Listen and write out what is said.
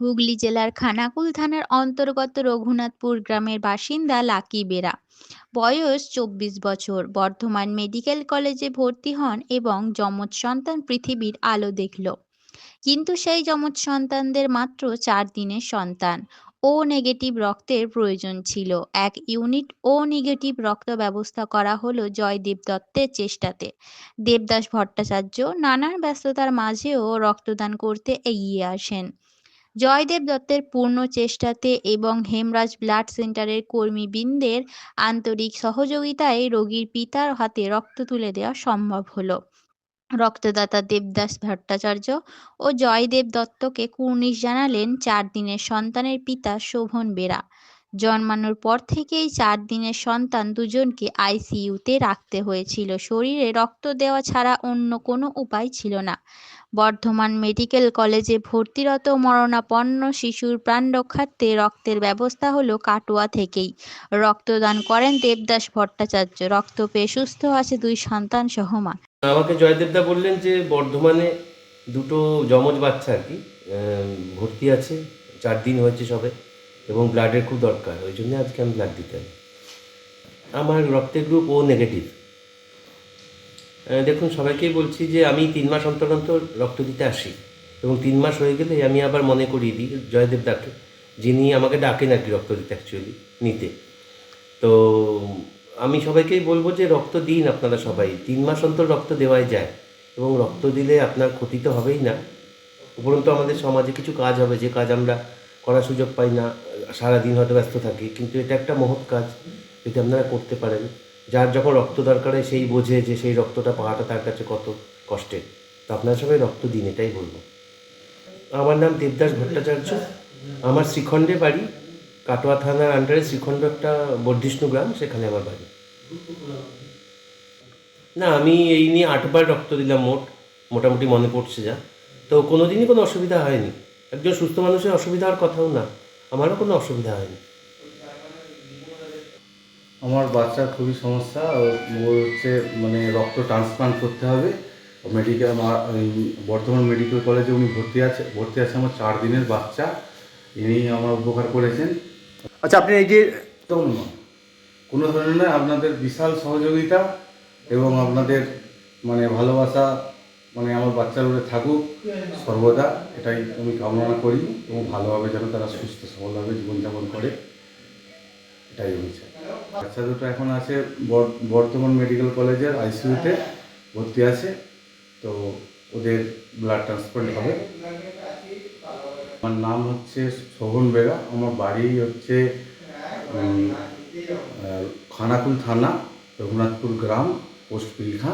হুগলি জেলার খানাকুল থানার অন্তর্গত রঘুনাথপুর গ্রামের বাসিন্দা লাকি বেরা। বয়স 24 বছর। বর্ধমান মেডিকেল কলেজে ভর্তি হন এবং যমজ সন্তান পৃথিবীর আলো দেখল। কিন্তু সেই যমজ সন্তানদের মাত্র 4 দিনের সন্তান। ও নেগেটিভ রক্তের প্রয়োজন ছিল। 1 ইউনিট ও নেগেটিভ রক্ত ব্যবস্থা করা হলো জয়দেব দত্তের চেষ্টাতে। দেবদাস ভট্টাচার্য নানান ব্যস্ততার মাঝেও রক্তদান করতে এগিয়ে আসেন। জয়দেব দত্তের পূর্ণ চেষ্টাতে এবং হেমরাজ ব্লাড সেন্টারের কর্মীবৃন্দের আন্তরিক সহযোগিতায় রোগীর পিতার হাতে রক্ত তুলে দেওয়া সম্ভব হলো। রক্তদাতা দেবদাস ভট্টাচার্য ও জয়দেব দত্তকে কুর্নিশ জানালেন 4 দিনের সন্তানের পিতা শোভন বেরা। জন্মানোর পর থেকেই 4 দিনের সন্তান দুজনকে আইসিইউতে রাখতে হয়েছিল। শরীরে রক্ত দেওয়া ছাড়া অন্য কোনো উপায় ছিল না। বর্ধমান মেডিকেল কলেজে ভর্তিরত মরণাপন্ন শিশুর প্রাণ রক্ষার্থে রক্তের ব্যবস্থা হলো কাটোয়া থেকেই। রক্তদান করেন দেবদাস ভট্টাচার্য। রক্ত পেয়ে সুস্থ আছে 2 সন্তান সহ মা। আমাকে জয়দেবদা বললেন যে বর্ধমানে দুটো যমজ বাচ্চা আর কি ভর্তি আছে, 4 দিন হয়েছে সবে, এবং ব্লাডের খুব দরকার, ওই জন্য আজকে আমি ব্লাড দিতে এলাম। আমার রক্তের গ্রুপ ও নেগেটিভ। দেখুন, সবাইকেই বলছি যে আমি 3 মাস অন্তর অন্তর রক্ত দিতে আসি, এবং 3 মাস হয়ে গেলে আমি আবার মনে করিয়ে দিই জয়দেবদাকে, যিনি আমাকে ডাকেন আর কি রক্ত দিতে, অ্যাকচুয়ালি নিতে। তো আমি সবাইকেই বলবো যে রক্ত দিন আপনারা সবাই, 3 মাস অন্তর রক্ত দেওয়াই যায়, এবং রক্ত দিলে আপনার ক্ষতি তো হবেই না, উপরন্তু আমাদের সমাজে কিছু কাজ হবে যে কাজ আমরা করার সুযোগ পাই না, সারাদিন হয়তো ব্যস্ত থাকি, কিন্তু এটা একটা মহৎ কাজ যদি আপনারা করতে পারেন। যার যখন রক্ত দরকার হয় সেই বোঝে যে সেই রক্তটা পাওয়াটা তার কাছে কত কষ্টের। তো আপনারা সবাই রক্ত দিন, এটাই বলবো। আমার নাম দেবদাস ভট্টাচার্য। আমার শ্রীখণ্ডে বাড়ি, কাটোয়া থানার আন্ডারে শ্রীখণ্ড একটা বর্ধিষ্ণু গ্রাম, সেখানে আমার বাড়ি। না, আমি এই নিয়ে 8বার রক্ত দিলাম মোটামুটি মনে পড়ছে যা। তো কোনো দিনই কোনো অসুবিধা হয়নি। একজন সুস্থ মানুষের অসুবিধা হওয়ার কথাও না, আমারও কোনো অসুবিধা হয়নি। আমার বাচ্চার খুবই সমস্যা, ওর হচ্ছে মানে রক্ত ট্রান্সপ্লান্ট করতে হবে। বর্ধমান মেডিকেল কলেজে উনি ভর্তি আছে আমার 4 দিনের বাচ্চা। ইনি আমার উপকার করেছেন। আচ্ছা, আপনি এই যে তখন কোনো ধরনের আপনাদের বিশাল সহযোগিতা এবং আপনাদের মানে ভালোবাসা মানে আমার বাচ্চার উপরে থাকুক সর্বদা, এটাই আমি কামনা করি, এবং ভালোভাবে যেন তারা সুস্থ সবলভাবে জীবনযাপন করে, এটাই হয়েছে। বাচ্চা দুটো এখন আছে বর্ধমান মেডিকেল কলেজের আইসিইউতে ভর্তি আছে, তো ওদের ব্লাড ট্রান্সপ্লান্ট হবে। আমার নাম হচ্ছে শোভন বেরা, আমার বাড়ি হচ্ছে খানাকুল থানা, রঘুনাথপুর গ্রাম, পোস্ট পিলখা।